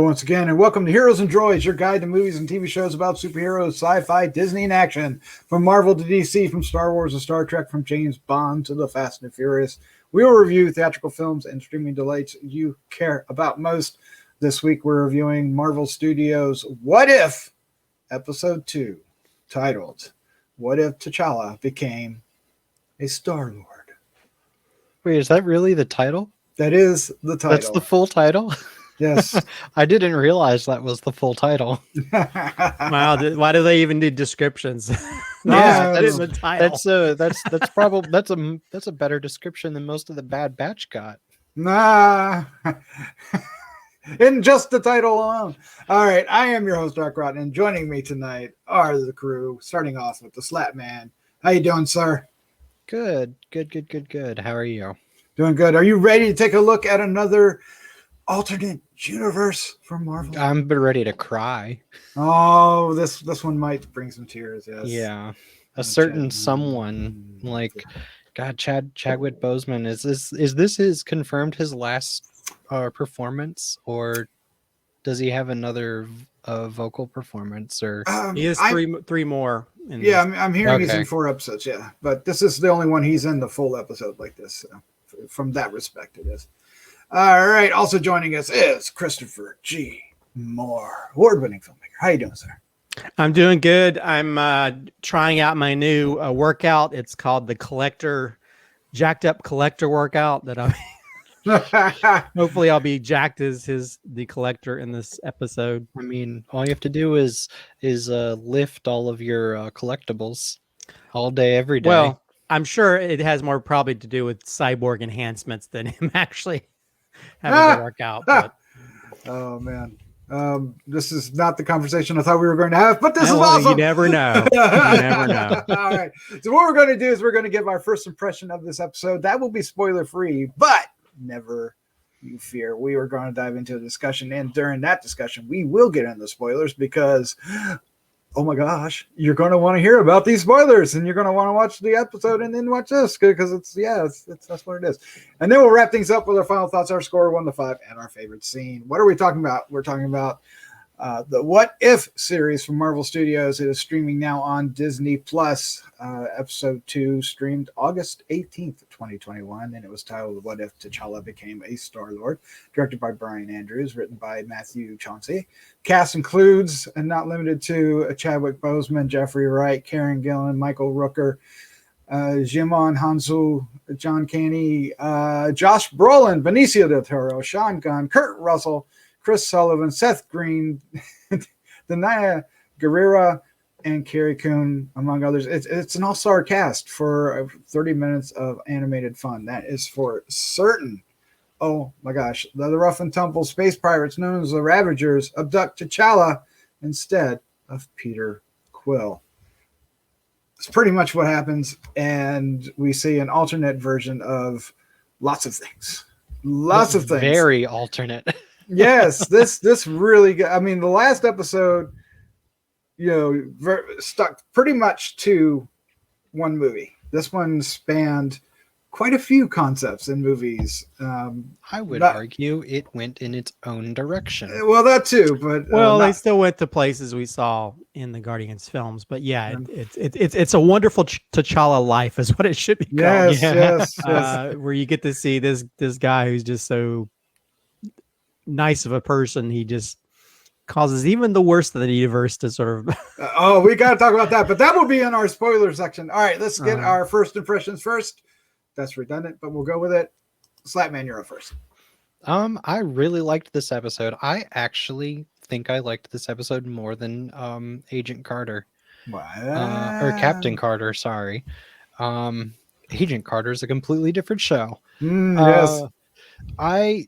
once again, and welcome to Heroes and Droids, your guide to movies and TV shows about superheroes, sci-fi, Disney, and action. From Marvel to DC, from Star Wars to Star Trek, from James Bond to the Fast and Furious. We will review theatrical films and streaming delights you care about most. This week, we're reviewing Marvel Studios' What If? Episode 2, titled, What If T'Challa Became a Star-Lord? Wait, is that really the title? That is the title. That's the full title? Yes. I didn't realize that was the full title. Wow, why do they even need descriptions? Yeah, that is the title. That's probably that's a better description than most of the Bad Batch got. Nah. In just the title alone. All right, I am your host, Dark Rotten, and joining me tonight are the crew, starting off with the Slattman. How you doing, sir? Good. How are you? Doing good. Are you ready to take a look at another alternate universe from Marvel? I'm ready to cry. Oh, this one might bring some tears, yes. Yeah. A certain someone, like, God, Chadwick Boseman, is this confirmed his last performance, or does he have another vocal performance? Or he has three more. I'm hearing he's in 4 episodes, yeah. But this is the only one he's in the full episode like this. So from that respect, it is. All right. Also joining us is Christopher G. Moore, award-winning filmmaker. How you doing, sir? I'm doing good. I'm trying out my new workout. It's called the Jacked Up Collector workout. That hopefully I'll be jacked as the Collector in this episode. I mean, all you have to do is lift all of your collectibles all day, every day. Well, I'm sure it has more probably to do with cyborg enhancements than him actually having to work out. But. Oh man, this is not the conversation I thought we were going to have, but this is awesome. You never know. You never know. All right. So what we're going to do is we're going to give our first impression of this episode. That will be spoiler free, but never you fear. We are going to dive into a discussion, and during that discussion, we will get into spoilers because, oh my gosh, you're going to want to hear about these spoilers, and you're going to want to watch the episode and then watch this because that's what it is. And then we'll wrap things up with our final thoughts, our score 1 to 5, and our favorite scene. What are we talking about? We're talking about the What If series from Marvel Studios. It is streaming now on Disney Plus. Episode 2 streamed August 18th, 2021, and it was titled What If T'Challa Became a Star-Lord, directed by Brian Andrews, written by Matthew Chauncey. Cast includes, and not limited to, Chadwick Boseman, Jeffrey Wright, Karen Gillan, Michael Rooker, Jimon Hansu, John Caney, Josh Brolin, Benicio del Toro, Sean Gunn, Kurt Russell, Chris Sullivan, Seth Green, Danaya Guerrera, and Carrie Coon, among others. It's an all-star cast for 30 minutes of animated fun. That is for certain. Oh my gosh. The rough-and-tumble space pirates known as the Ravagers abduct T'Challa instead of Peter Quill. It's pretty much what happens, and we see an alternate version of lots of things. Lots of things. Very alternate. Yes, this really good. I mean, the last episode, stuck pretty much to one movie. This one spanned quite a few concepts in movies. I would argue it went in its own direction. Well, that too, but they still went to places we saw in the Guardians films. But yeah, it's a wonderful T'Challa life, is what it should be called. Yes. Where you get to see this guy who's just so nice of a person. He just causes even the worst of the universe to sort of we got to talk about that, but that will be in our spoiler section. All right, let's get our first impressions first. That's redundant, but we'll go with it. Slattman, you're up first. I really liked this episode. I actually think I liked this episode more than Agent Carter. Or Captain Carter, sorry. Agent Carter is a completely different show. Yes. I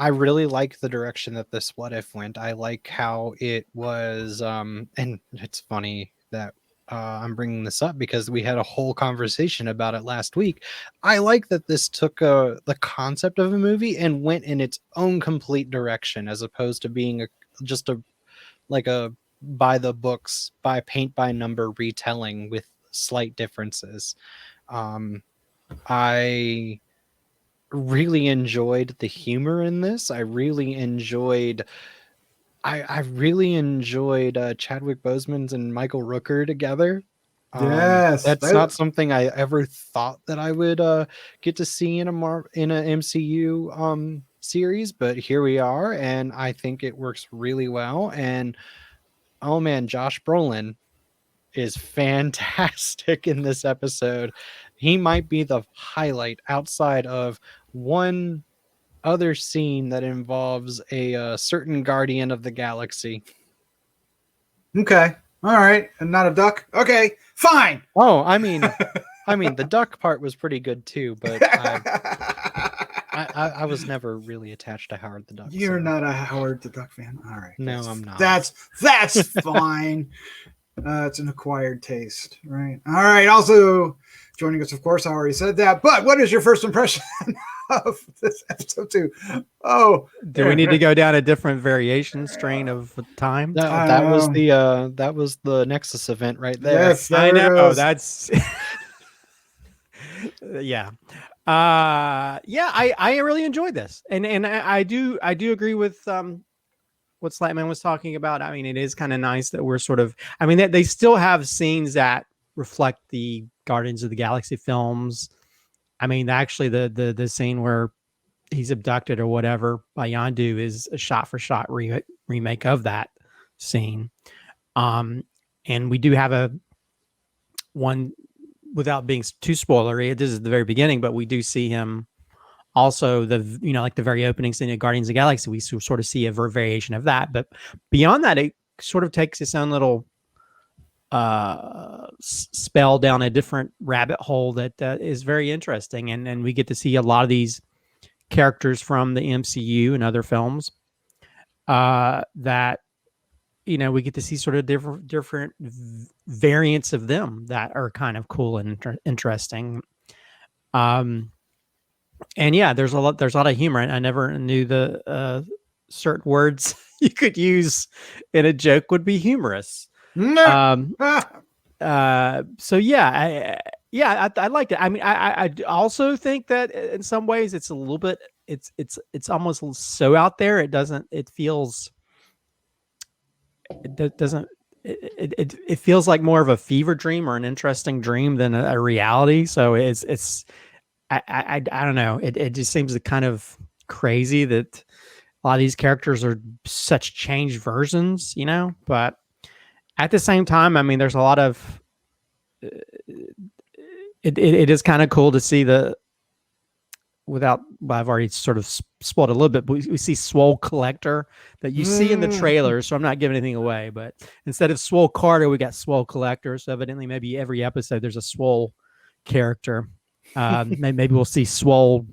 really like the direction that this What If went. I like how it was, and it's funny that I'm bringing this up because we had a whole conversation about it last week. I like that this took the concept of a movie and went in its own complete direction, as opposed to being just a by the books, by paint by number retelling with slight differences. I really enjoyed the humor in this. I really enjoyed Chadwick Boseman's and Michael Rooker together. Yes, That's not something I ever thought that I would get to see in a MCU series, but here we are, and I think it works really well. And oh man, Josh Brolin is fantastic in this episode. He might be the highlight outside of one other scene that involves a certain Guardian of the Galaxy. Okay. All right. And not a duck. Okay. Fine. Oh, I mean, the duck part was pretty good too, but I was never really attached to Howard the Duck. You're not a Howard the Duck fan. All right. No, I'm not. That's fine. It's an acquired taste, right? All right. Also joining us, of course, I already said that. But what is your first impression of this episode 2? Oh, do we need to go down a different variation strain of time? That was the Nexus event right there. Yes, I know. That's yeah. I really enjoyed this, and I do agree with what Slattman was talking about. I mean, it is kind of nice that we're sort of, I mean, they still have scenes that reflect the Guardians of the Galaxy films. I mean, actually the scene where he's abducted or whatever by Yondu is a shot-for-shot remake of that scene. And we do have one, without being too spoilery, this is the very beginning, but we do see him also like the very opening scene of Guardians of the Galaxy. We sort of see a variation of that, but beyond that, it sort of takes its own little spell down a different rabbit hole that is very interesting, and we get to see a lot of these characters from the MCU and other films that we get to see sort of different variants of them that are kind of cool and interesting. And yeah, there's a lot of humor. I never knew the certain words you could use in a joke would be humorous. So yeah, I liked it. I mean, I also think that in some ways it's a little bit, it's almost so out there. It feels like more of a fever dream or an interesting dream than a reality. So I don't know. It just seems kind of crazy that a lot of these characters are such changed versions, but at the same time, I mean, there's a lot of, it is kind of cool to see I've already sort of spoiled a little bit, but we see Swole Collector that you see in the trailer. So I'm not giving anything away, but instead of Swole Carter, we got Swole Collector. So evidently maybe every episode there's a Swole character. Maybe we'll see Swole.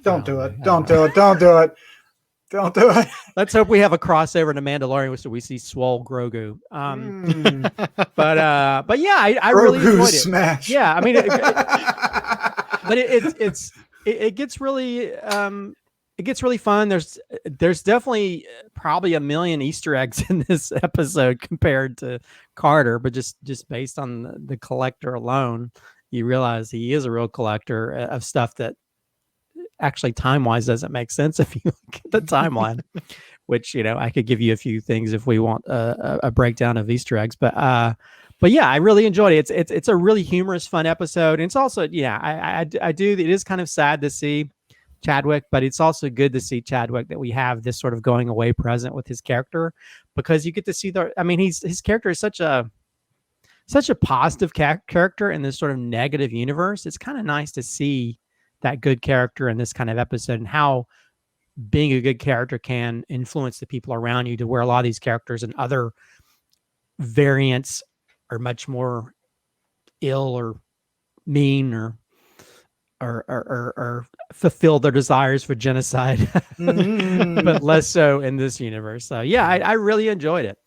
Don't do it. Don't do it. Don't do it. Don't do it. Let's hope we have a crossover to Mandalorian, so we see Swole Grogu. But yeah, I really enjoyed it. Smash. Yeah, I mean, but it gets really fun. There's definitely probably a million Easter eggs in this episode compared to Carter, but just based on the collector alone, you realize he is a real collector of stuff that actually time-wise doesn't make sense if you look at the timeline, which, I could give you a few things if we want a breakdown of Easter eggs, but yeah, I really enjoyed it. It's a really humorous, fun episode. And it's also, I do, it is kind of sad to see Chadwick, but it's also good to see Chadwick that we have this sort of going away present with his character, because you get to see his character is such a positive character in this sort of negative universe. It's kind of nice to see that good character in this kind of episode and how being a good character can influence the people around you, to where a lot of these characters and other variants are much more ill or mean or fulfill their desires for genocide, but less so in this universe. So yeah, I really enjoyed it.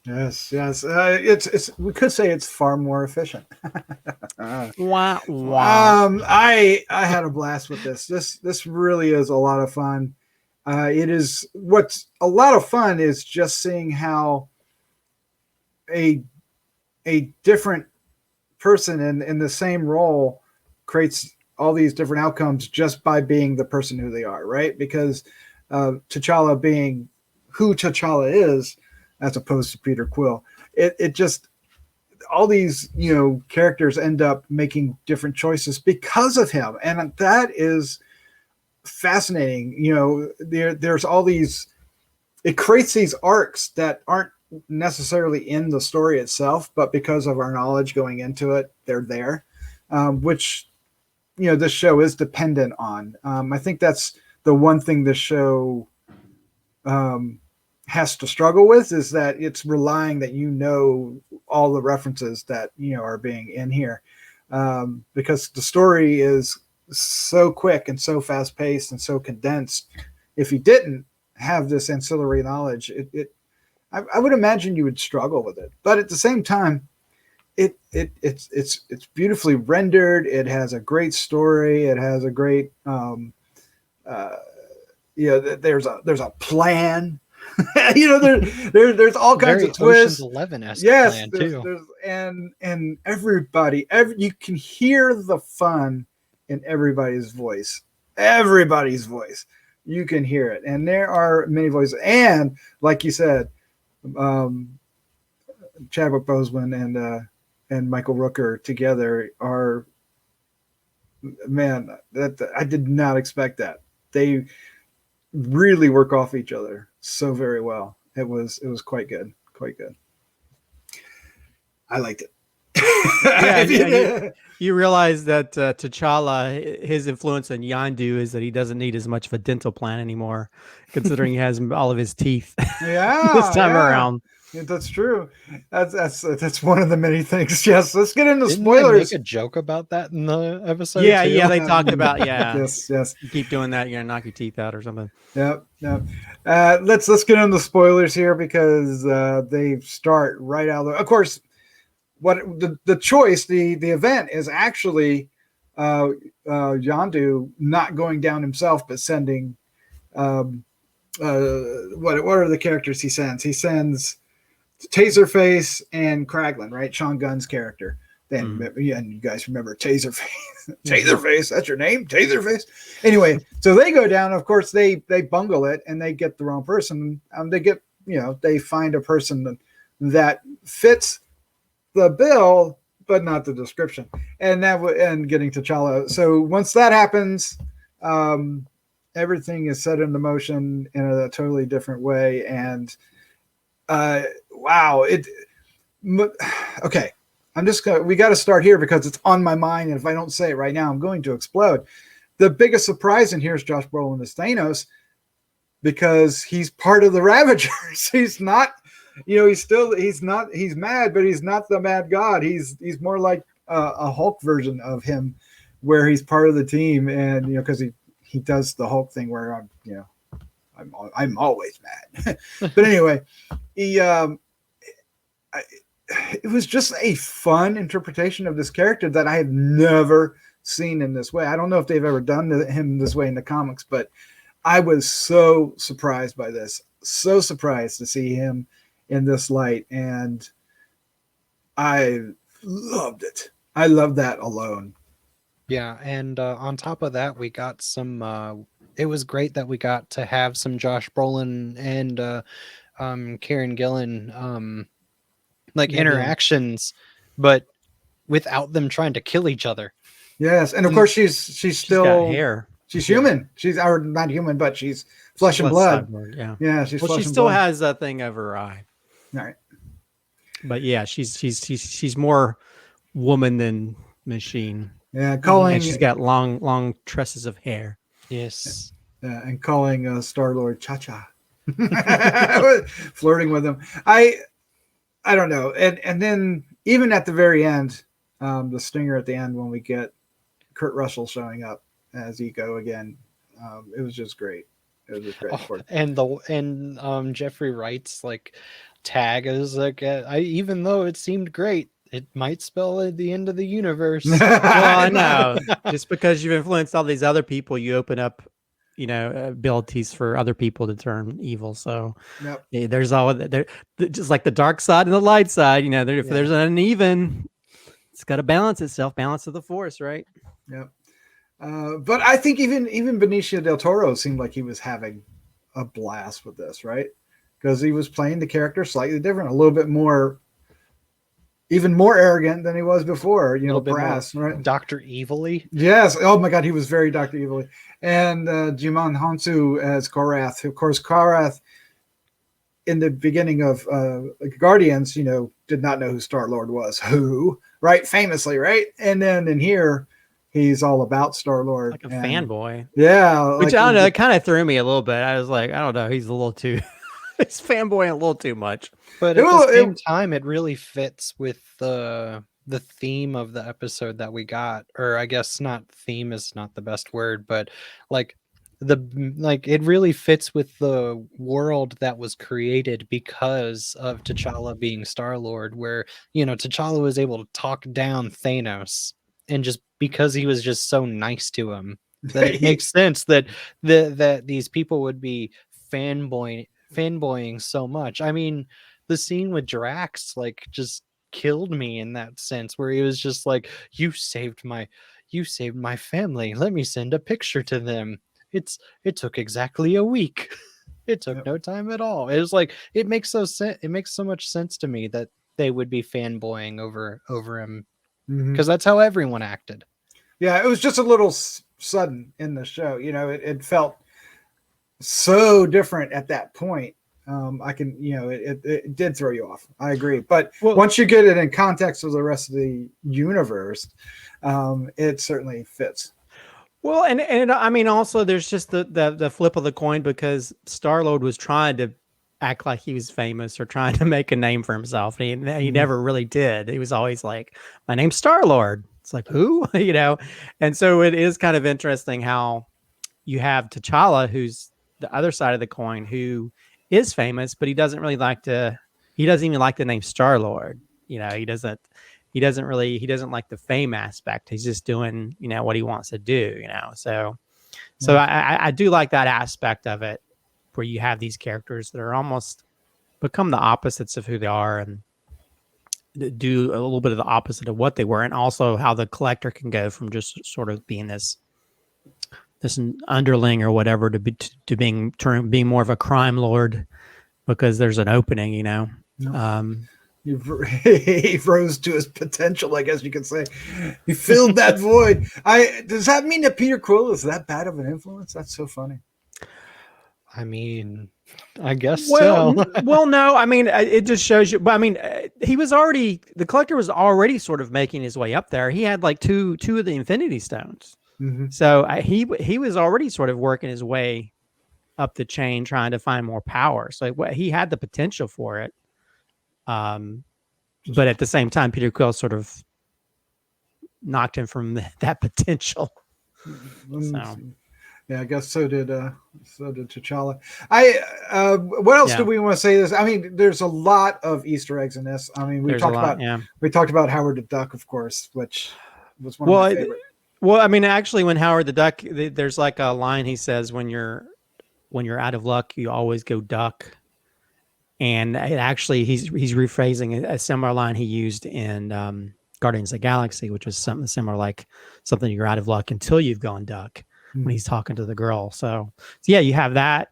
Yes. It's we could say it's far more efficient. Wow. I had a blast with this. This really is a lot of fun. What's a lot of fun is just seeing how a different person in the same role creates all these different outcomes just by being the person who they are, right? Because T'Challa being who T'Challa is, as opposed to Peter Quill, it just, all these, you know, characters end up making different choices because of him. And that is fascinating. You know, there's all these, it creates these arcs that aren't necessarily in the story itself, but because of our knowledge going into it, they're there, which, you know, this show is dependent on. I think that's the one thing this show has to struggle with, is that it's relying that, you know, all the references that, you know, are being in here, because the story is so quick and so fast paced and so condensed. If you didn't have this ancillary knowledge, I would imagine you would struggle with it. But at the same time, it's beautifully rendered. It has a great story. It has a great, you know, there's a plan. You know, there's all kinds of twists. Ocean's 11-esque Yes, plan too. And everybody, you can hear the fun in everybody's voice. Everybody's voice, you can hear it, and there are many voices. And like you said, Chadwick Boseman and Michael Rooker together are, man, that I did not expect that. They really work off each other so very well. It was quite good. I liked it. Yeah, you realize that T'Challa, his influence on Yondu is that he doesn't need as much of a dental plan anymore, considering he has all of his teeth. Yeah, this time around. Yeah, that's true. That's one of the many things. Yes, let's get into Didn't spoilers. they make a joke about that in the episode? Yeah, too? yeah, they talked about Yes. You keep doing that, you're gonna knock your teeth out or something. Yep. Let's get into spoilers here, because they start right out of course. What the choice, the event is actually Yondu not going down himself, but sending what are the characters he sends? He sends Taserface and Kraglin, right? Sean Gunn's character. Then and you guys remember Taserface. Taserface, that's your name, Taserface. Anyway, so they go down. Of course, they bungle it and they get the wrong person. They get, you know, they find a person that fits the bill, but not the description, and getting T'Challa. So once that happens, everything is set into motion in a totally different way. And wow, okay. We got to start here because it's on my mind, and if I don't say it right now, I'm going to explode. The biggest surprise in here is Josh Brolin as Thanos, because he's part of the Ravagers. He's not. You know, he's mad, but he's not the mad god. He's more like a Hulk version of him, where he's part of the team. And, you know, because he does the Hulk thing where I'm always mad. But anyway, it was just a fun interpretation of this character that I have never seen in this way. I don't know if they've ever done him this way in the comics, but I was so surprised by this. So surprised to see him in this light, and I loved it. I love that alone. Yeah, and on top of that, we got some. It was great that we got to have some Josh Brolin and Karen Gillan interactions, but without them trying to kill each other. Yes, and of course she's still got hair. She's human. She's not human, but she's flesh and blood. Yeah, she's. Well, she still has that thing over her eye. All right. But yeah, she's more woman than machine. Yeah, and she's got long tresses of hair. Yes. And calling Star-Lord Cha-Cha. Flirting with him. I don't know. And then even at the very end, the stinger at the end when we get Kurt Russell showing up as Ego again, it was just great. It was just great. And Jeffrey Wright's tag is even though it seemed great, it might spell the end of the universe. Well, I know. Just because you've influenced all these other people, you open up, abilities for other people to turn evil. So yeah, there's just like the dark side and the light side. If there's an uneven, it's got to balance itself. Balance of the force, right? Yep. But I think even Benicio del Toro seemed like he was having a blast with this, right? Because he was playing the character slightly different, a little bit more, even more arrogant than he was before. You know, brass, right? Dr. Evilly. Yes. Oh my God, he was very Dr. Evilly. And Jimon Honsu as Korath. Of course, Korath in the beginning of Guardians, you know, did not know who Star-Lord was. Who, right? Famously, right? And then in here, he's all about Star-Lord. Like a fanboy. Yeah. Which, I don't know, it kind of threw me a little bit. I was like, I don't know, he's a little too... he's fanboying a little too much. But at the same time, it really fits with the theme of the episode that we got. Or I guess not theme is not the best word, but like it really fits with the world that was created because of T'Challa being Star-Lord, where, you know, T'Challa was able to talk down Thanos, and just because he was just so nice to him, that it makes sense that that these people would be fanboying so much. I mean, the scene with Drax like just killed me in that sense, where he was just like, you saved my family, let me send a picture to them. It took exactly a week. It took no time at all. It was like, it makes so much sense to me that they would be fanboying over him, because that's how everyone acted. Yeah, it was just a little sudden in the show. You know, it felt so different at that point. I can, you know, it did throw you off. I agree. But once you get it in context of the rest of the universe, it certainly fits. Well, and I mean, also there's just the flip of the coin, because Star-Lord was trying to act like he was famous or trying to make a name for himself. And he never really did. He was always like, my name's Star-Lord. It's like, who? You know? And so it is kind of interesting how you have T'Challa, who's the other side of the coin, who is famous, but he doesn't even like the name Star-Lord. You know, he doesn't like the fame aspect. He's just doing, you know, what he wants to do, you know? So I do like that aspect of it, where you have these characters that are almost become the opposites of who they are, and do a little bit of the opposite of what they were. And also how the Collector can go from just sort of being this underling or whatever to being more of a crime lord, because there's an opening, you know. He rose to his potential, I guess you could say. He filled that void. Does that mean that Peter Quill is that bad of an influence? That's so funny. I mean, I guess so. Well, no, I mean, it just shows you. But I mean, the Collector was already sort of making his way up there. He had like two of the Infinity Stones. So he was already sort of working his way up the chain, trying to find more power. So he had the potential for it. But at the same time, Peter Quill sort of knocked him from that potential. So. Yeah, I guess so did T'Challa. What else do we want to say? This, I mean, there's a lot of Easter eggs in this. I mean, we talked about Howard the Duck, of course, which was one of my favorite. Well, I mean, actually, when Howard the Duck, there's like a line he says, when you're out of luck, you always go duck. And it actually, he's rephrasing a similar line he used in Guardians of the Galaxy, which was something similar, like something you're out of luck until you've gone duck, when he's talking to the girl. So yeah, you have that.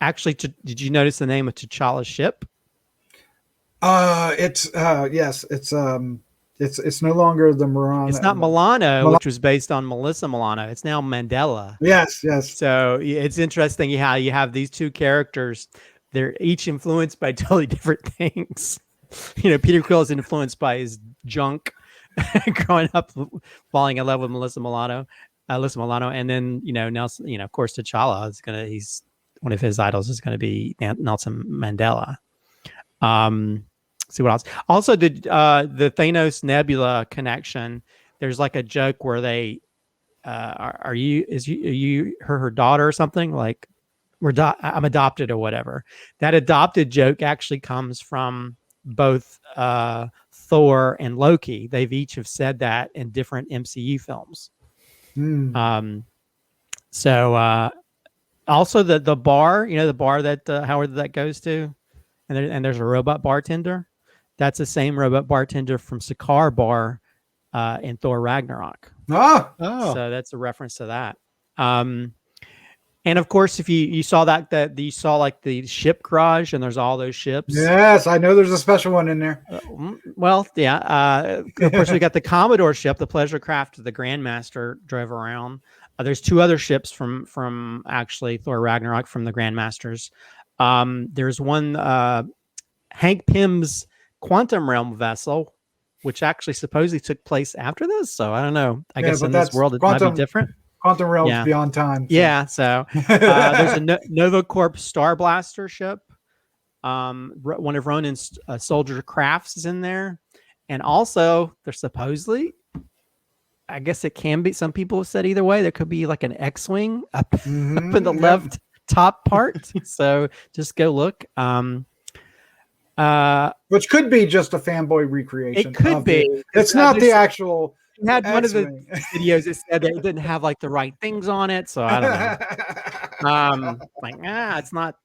Actually, did you notice the name of T'Challa's ship? It's no longer the Milano. It's not Milano, which was based on Melissa Milano. It's now Mandela. Yes. So it's interesting how you have these two characters. They're each influenced by totally different things. You know, Peter Quill is influenced by his junk growing up, falling in love with Melissa Milano, and then, you know, Nelson, you know, of course, T'Challa he's one of his idols is going to be Nelson Mandela. See what else? Also, the Thanos Nebula connection. There's like a joke where they, are you her daughter or something, like, I'm adopted or whatever. That adopted joke actually comes from both Thor and Loki. They've each have said that in different MCU films. So also the bar, you know, the bar that Howard that goes to, and there's a robot bartender. That's the same robot bartender from Sakaar Bar in Thor Ragnarok. Oh, So that's a reference to that. And of course, if you saw that you saw like the ship garage, and there's all those ships. Yes, I know there's a special one in there. Well, yeah. Of course, we got the Commodore ship, the pleasure craft the Grandmaster drove around. There's two other ships from actually Thor Ragnarok from the Grandmasters. There's one Hank Pym's Quantum Realm vessel, which actually supposedly took place after this. So I don't know. I guess in this world it might be different. Quantum Realms Beyond Time. So. Yeah, so there's a Nova Corp Star Blaster ship. One of Ronan's soldier crafts is in there. And also, there's supposedly, I guess it can be, some people have said either way, there could be like an X-Wing up in the left top part. So just go look. Which could be just a fanboy recreation. It could be. It's not the actual... Had one of the videos that said that it didn't have like the right things on it, so I don't know. It's not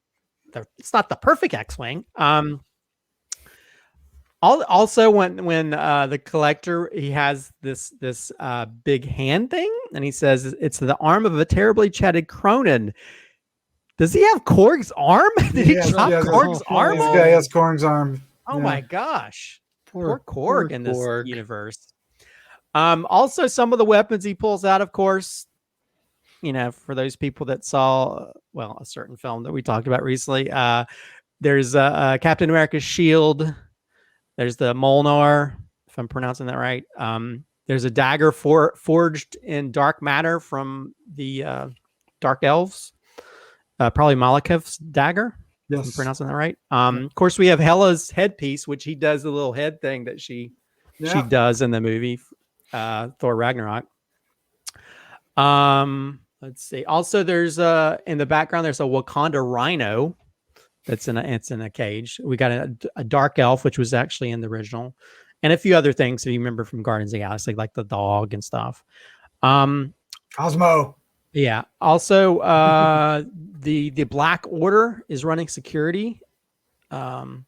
the perfect X-wing. Also, when the collector, he has this big hand thing, and he says it's the arm of a terribly chatted Cronin. Does he have Korg's arm? Did he chop Korg's arm? This guy has Korg's arm. Oh my gosh, poor Korg in this universe. Also, some of the weapons he pulls out, of course, for those people that saw, a certain film that we talked about recently, there's Captain America's shield. There's the Molnar, if I'm pronouncing that right. There's a dagger forged in dark matter from the Dark Elves. Probably Malekith's dagger. Yes. If I'm pronouncing that right. Of course, we have Hela's headpiece, which he does the little head thing that she does in the movie. Thor Ragnarok. Let's see. Also, there's in the background there's a Wakanda rhino that's in a cage. We got a dark elf, which was actually in the original, and a few other things if you remember from Guardians of the Galaxy, like the dog and stuff. Cosmo. Yeah. Also, the Black Order is running security. And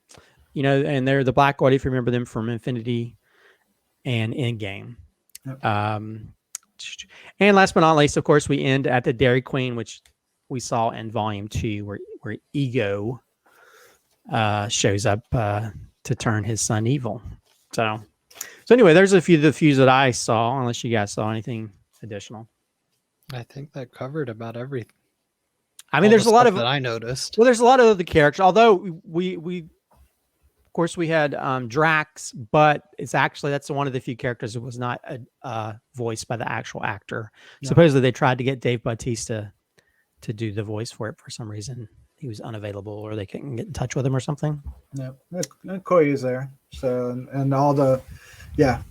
they're the Black Order, if you remember them from Infinity and Endgame. Yep. And last but not least, of course, we end at the Dairy Queen, which we saw in Volume 2, where Ego shows up to turn his son evil. So anyway, there's the few that I saw, unless you guys saw anything additional. I think that covered about everything. I mean, there's a lot of that I noticed. Well, there's a lot of other characters, although we of course, we had Drax, but that's one of the few characters that was not voiced by the actual actor. No. Supposedly, they tried to get Dave Bautista to do the voice for it for some reason. He was unavailable, or they couldn't get in touch with him or something. No, Koyi is there. So, and all the, yeah.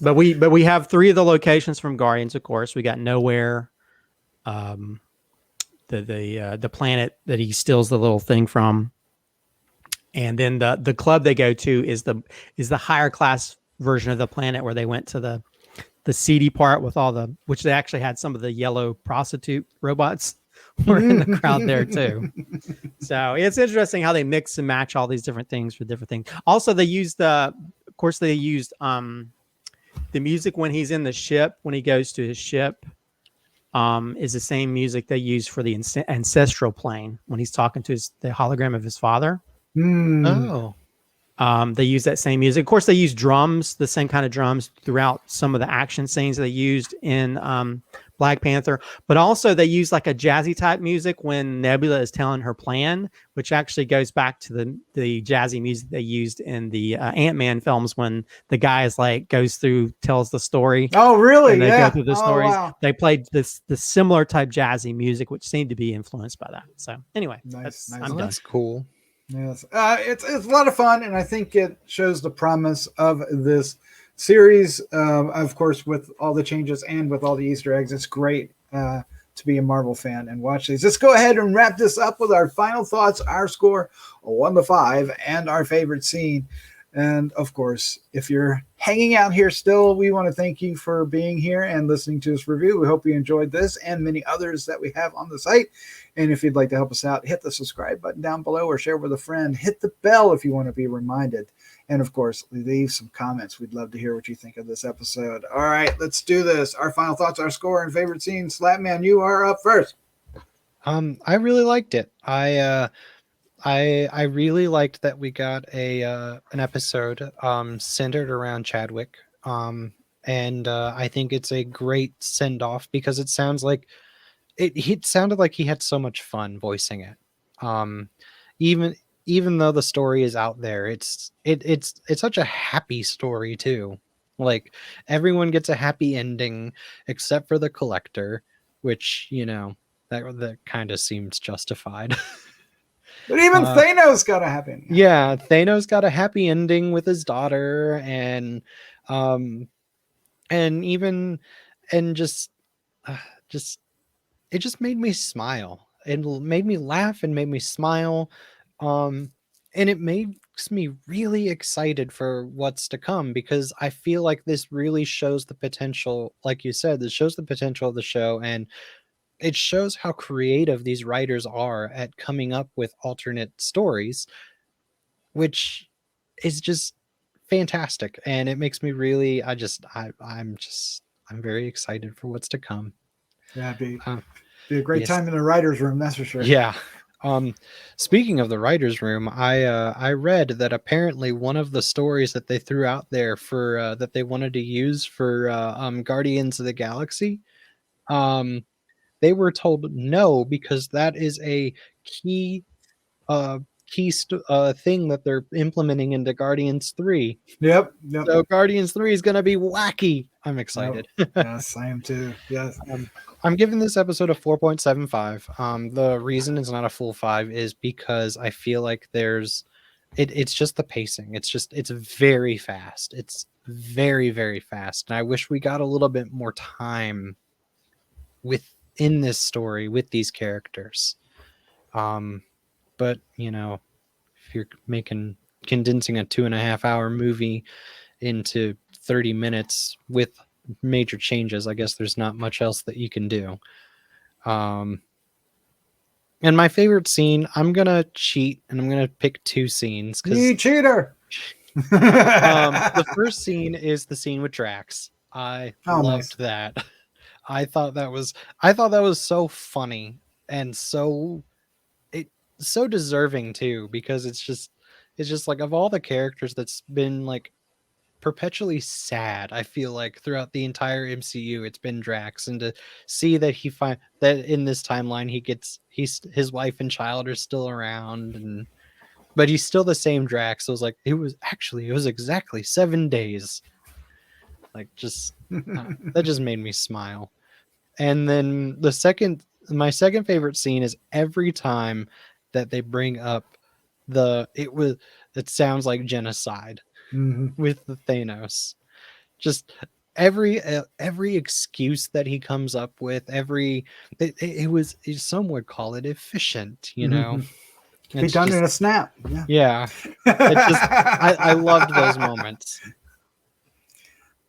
But we have 3 of the locations from Guardians, of course. We got Nowhere, the planet that he steals the little thing from. And then the club they go to is the higher class version of the planet, where they went to the seedy part with which they actually had some of the yellow prostitute robots were in the crowd there too. So it's interesting how they mix and match all these different things for different things. Also, they used the music when he's in the ship, when he goes to his ship, is the same music they use for the ancestral plane when he's talking to the hologram of his father. Oh, they use that same music. Of course, they use drums, the same kind of drums throughout some of the action scenes they used in Black Panther, but also they use like a jazzy type music when Nebula is telling her plan, which actually goes back to the jazzy music they used in the Ant-Man films when the guy tells the story. Oh, really? And they go through the stories. Wow. They played the similar type jazzy music, which seemed to be influenced by that. So anyway, nice. That's cool. Yes, it's a lot of fun, and I think it shows the promise of this series. Of course, with all the changes and with all the Easter eggs, it's great to be a Marvel fan and watch these. Let's go ahead and wrap this up with our final thoughts, our score 1 to 5, and our favorite scene. And of course, if you're hanging out here still, we want to thank you for being here and listening to this review. We hope you enjoyed this and many others that we have on the site. And if you'd like to help us out, hit the subscribe button down below or share with a friend. Hit the bell if you want to be reminded. And of course, leave some comments. We'd love to hear what you think of this episode. All right, let's do this. Our final thoughts, our score, and favorite scene. Slattman, you are up first. I really liked it. I really liked that we got an episode centered around Chadwick. And I think it's a great send off because it sounds like it sounded like he had so much fun voicing it. Even though the story is out there, it's such a happy story too. Like everyone gets a happy ending except for the collector, which, you know, that kind of seems justified. But even Thanos got a happy ending. Yeah, Thanos got a happy ending with his daughter, and just it just made me smile. It made me laugh and made me smile. And it makes me really excited for what's to come because I feel like this really shows the potential, like you said, this shows the potential of the show, and it shows how creative these writers are at coming up with alternate stories, which is just fantastic. And it makes me really, I'm very excited for what's to come. Yeah, be a great time in the writer's room, that's for sure. Yeah. Speaking of the writer's room, I read that apparently one of the stories that they threw out there for that they wanted to use for Guardians of the Galaxy, they were told no because that is a key thing that they're implementing into Guardians 3. Yep. So Guardians 3 is going to be wacky. I'm excited. Yep. Yes, I am too. Yes. I'm giving this episode a 4.75. The reason it's not a full 5 is because I feel like it's just the pacing. It's very fast. It's very, very fast. And I wish we got a little bit more time within this story with these characters. But you know, if you're condensing a 2.5 hour movie into 30 minutes with major changes, I guess there's not much else that you can do. And my favorite scene, I'm gonna cheat and I'm gonna pick 2 scenes. You cheater! The first scene is the scene with Drax. I loved that. I thought that was so funny and so deserving too, because it's just like of all the characters that's been like perpetually sad, I feel like throughout the entire MCU it's been Drax, and to see that that in this timeline his wife and child are still around, but he's still the same Drax. So it was like it was exactly 7 days. Like just that just made me smile. And then my second favorite scene is every time that they bring up it sounds like genocide with the Thanos. Just every excuse that he comes up with, some would call it efficient, you know. Be done in a snap. Yeah. I loved those moments.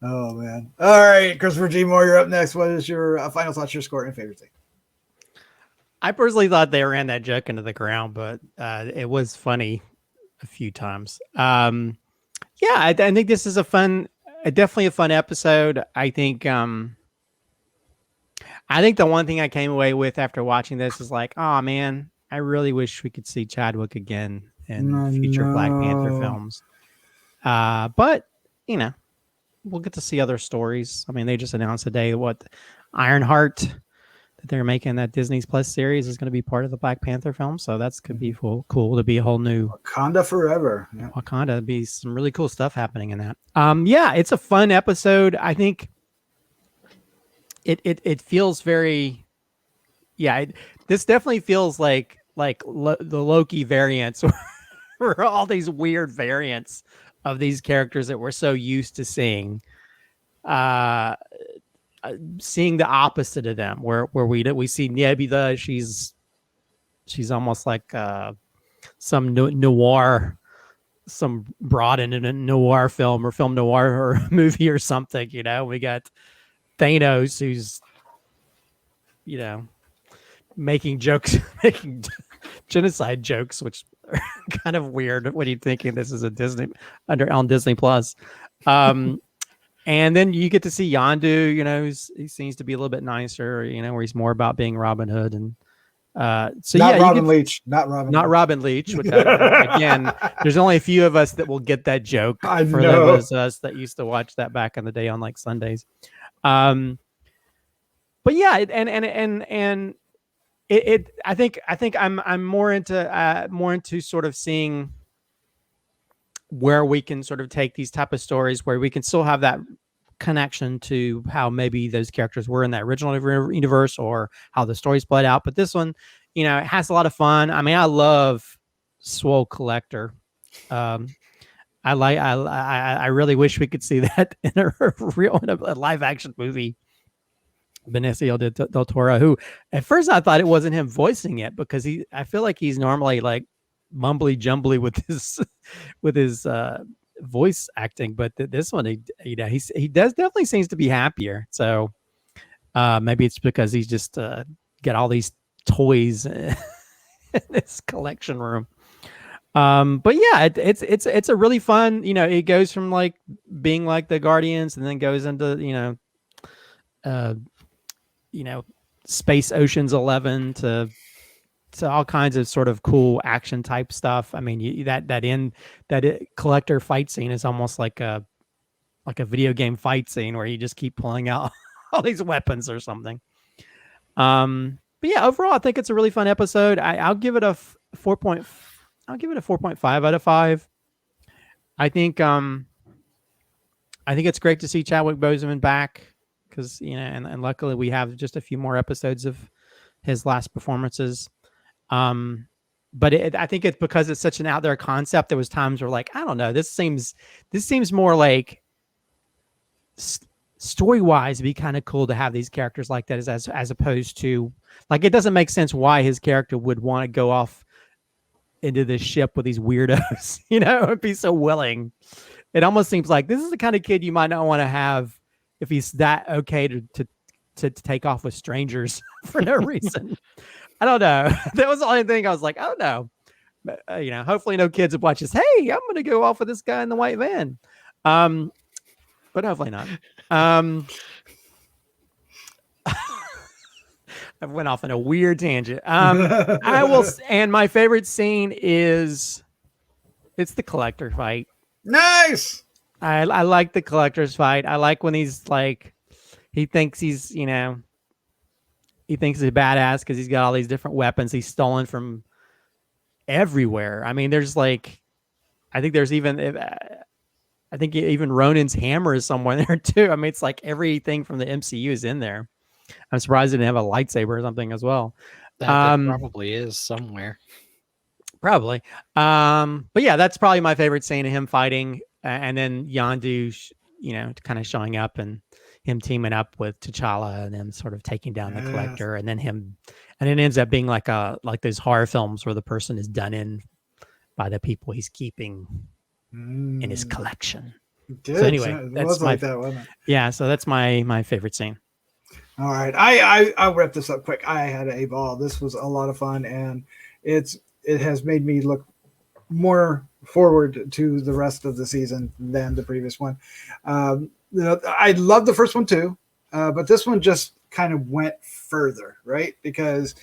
Oh man. All right, Christopher G. Moore, you're up next. What is your final thoughts, your score, and favorite thing? I personally thought they ran that joke into the ground, but it was funny a few times. I think this is definitely a fun episode. I think the one thing I came away with after watching this is like, oh man, I really wish we could see Chadwick again in future Black Panther films. But you know, we'll get to see other stories. I mean, they just announced today Ironheart that they're making, that Disney's Plus series, is going to be part of the Black Panther film. So that's could be cool to be a whole new Wakanda forever. Yeah. Wakanda, be some really cool stuff happening in that. It's a fun episode. I think it feels very, this definitely feels like the Loki variants or all these weird variants of these characters that we're so used to seeing. Seeing the opposite of them, where we see Nebula, she's almost like some noir broad in a noir film or film noir or movie or something. We got Thanos, who's making jokes, making genocide jokes, which are kind of weird when you're thinking this is a Disney on Disney Plus. And then you get to see Yondu, he seems to be a little bit nicer, where he's more about being Robin Hood. And so not yeah, Robin Leach, not Robin Leach. Which again, there's only a few of us that will get that joke. I for know. those of us that used to watch that back in the day on like Sundays. But yeah, and I think I'm more into sort of seeing where we can sort of take these type of stories where we can still have that connection to how maybe those characters were in that original universe or how the story's played out. But this one, it has a lot of fun. I mean, I love Swole Collector. I really wish we could see that in a live action movie. Benicio del Toro, who at first I thought it wasn't him voicing it because I feel like he's normally like mumbly jumbly with his voice acting, but this one he does definitely seems to be happier. So maybe it's because he's just got all these toys in this collection room. But yeah, it's a really fun. It goes from like being like the Guardians and then goes into Space Ocean's 11 to all kinds of sort of cool action type stuff. I mean, that collector fight scene is almost like a video game fight scene where you just keep pulling out all these weapons or something. But yeah, overall, I think it's a really fun episode. I'll give it a 4.5 out of 5. I think it's great to see Chadwick Boseman back because and luckily we have just a few more episodes of his last performances. But I think it's because it's such an out there concept. There was times where like, I don't know, this seems more like story wise it'd be kind of cool to have these characters like that as opposed to like, it doesn't make sense why his character would want to go off into this ship with these weirdos, and be so willing. It almost seems like this is the kind of kid you might not want to have if he's that okay to take off with strangers for no reason. I don't know. That was the only thing I was like, oh no. Hopefully no kids would watch this. Hey, I'm going to go off with this guy in the white van. But hopefully not. I went off on a weird tangent. And my favorite scene it's the collector fight. Nice. I like the collector's fight. I like when he's like, he thinks he's, he thinks he's a badass because he's got all these different weapons he's stolen from everywhere. I mean, there's like, I think even Ronin's hammer is somewhere there too. I mean, it's like everything from the MCU is in there. I'm surprised they didn't have a lightsaber or something as well. That probably is somewhere. Probably. But yeah, that's probably my favorite scene of him fighting. And then Yondu, kind of showing up and him teaming up with T'Challa and them sort of taking down the collector. And then it ends up being like those horror films where the person is done in by the people he's keeping in his collection. So anyway, that's like that, wasn't it? Yeah. So that's my favorite scene. All right. I'll wrap this up quick. I had a ball. This was a lot of fun, and it has made me look more forward to the rest of the season than the previous one. I love the first one too, but this one just kind of went further, right? Because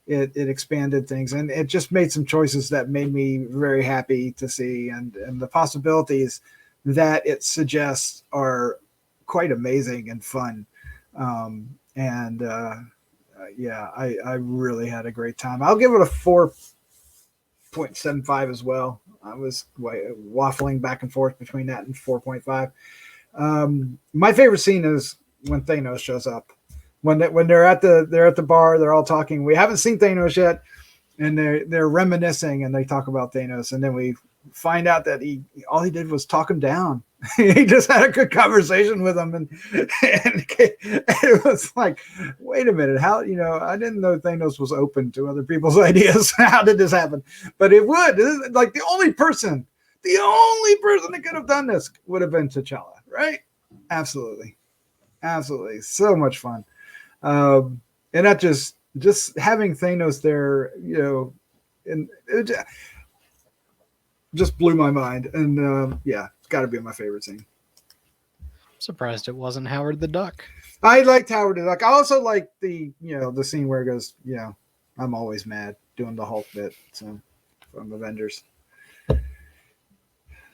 it expanded things, and it just made some choices that made me very happy to see, and the possibilities that it suggests are quite amazing and fun. I really had a great time. I'll give it a 4.75 as well. I was waffling back and forth between that and 4.5. My favorite scene is when Thanos shows up. When they're at the bar, they're all talking. We haven't seen Thanos yet, and they're reminiscing, and they talk about Thanos, and then we find out that all he did was talk him down. He just had a good conversation with him, and it was like, wait a minute, how I didn't know Thanos was open to other people's ideas. How did this happen? But it would. This is like the only person the only person that could have done this would have been T'Challa, right? Absolutely. Absolutely. So much fun. And not just having Thanos there, and it just blew my mind. And yeah, it's got to be my favorite scene. Surprised it wasn't Howard the Duck. I liked Howard the Duck. I also like the scene where it goes, I'm always mad, doing the Hulk bit. So from Avengers.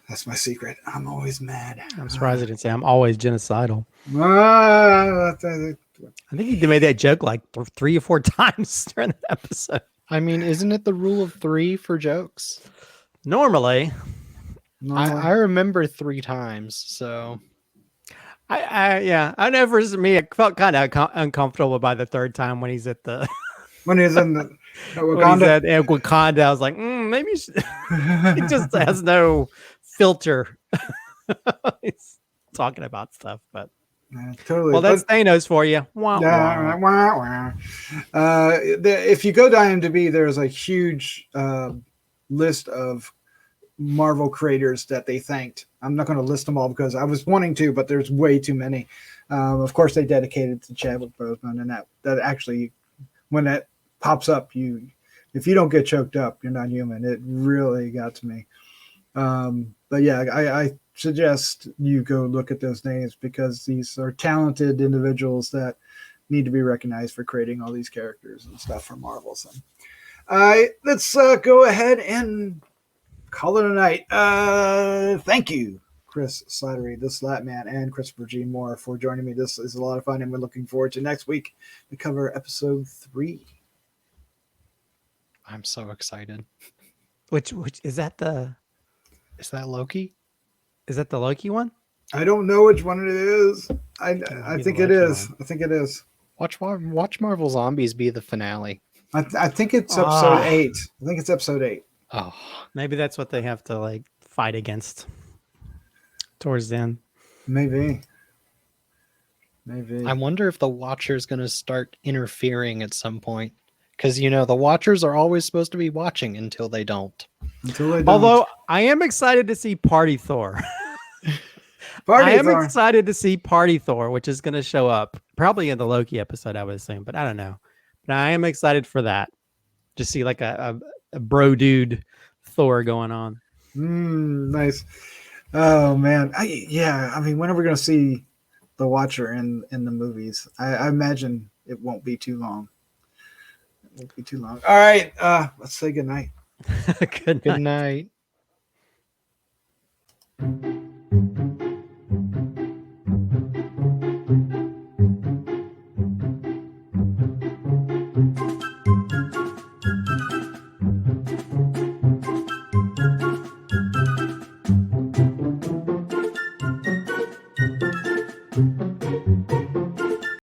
That's my secret. I'm always mad. I'm surprised I didn't say I'm always genocidal. I I think he made that joke like 3 or 4 times during the episode. I mean, isn't it the rule of 3 for jokes? Normally. I remember 3 times, so I know for me, it felt kind of uncomfortable by the 3rd time when he's at the when he's in the Wakanda. When he's at Wakanda, I was like, maybe he just has no filter. He's talking about stuff, but totally. Well, that's Thanos for you. Wah, wah. If you go to IMDb, there's a huge list of Marvel creators that they thanked. I'm not going to list them all because I was wanting to, but there's way too many. Of course, they dedicated to Chadwick Boseman, and that actually, when that pops up, if you don't get choked up, you're not human. It really got to me. But yeah, I suggest you go look at those names because these are talented individuals that need to be recognized for creating all these characters and stuff for Marvel. So, let's go ahead and call it a night. Thank you, Chris Slattery, the Slattman, and Christopher G. Moore for joining me. This is a lot of fun, and we're looking forward to next week to cover episode 3. I'm so excited. Which is that Is that Loki? Is that the Loki one? I don't know which one it is. I think it is. I think it is. Watch Marvel Zombies be the finale. I think it's episode 8. I think it's episode 8. Oh, maybe that's what they have to fight against towards the end. Maybe. I wonder if the Watcher's going to start interfering at some point. Because, the Watchers are always supposed to be watching until they don't. Although, I am excited to see Party Thor. Excited to see Party Thor, which is going to show up probably in the Loki episode, I would assume. But I don't know. But I am excited for that. Just see a bro dude Thor going on. Nice. Oh, man. I mean, when are we going to see the Watcher in the movies? I imagine it won't be too long. It won't be too long. All right. Let's say good night. Good night. Good night.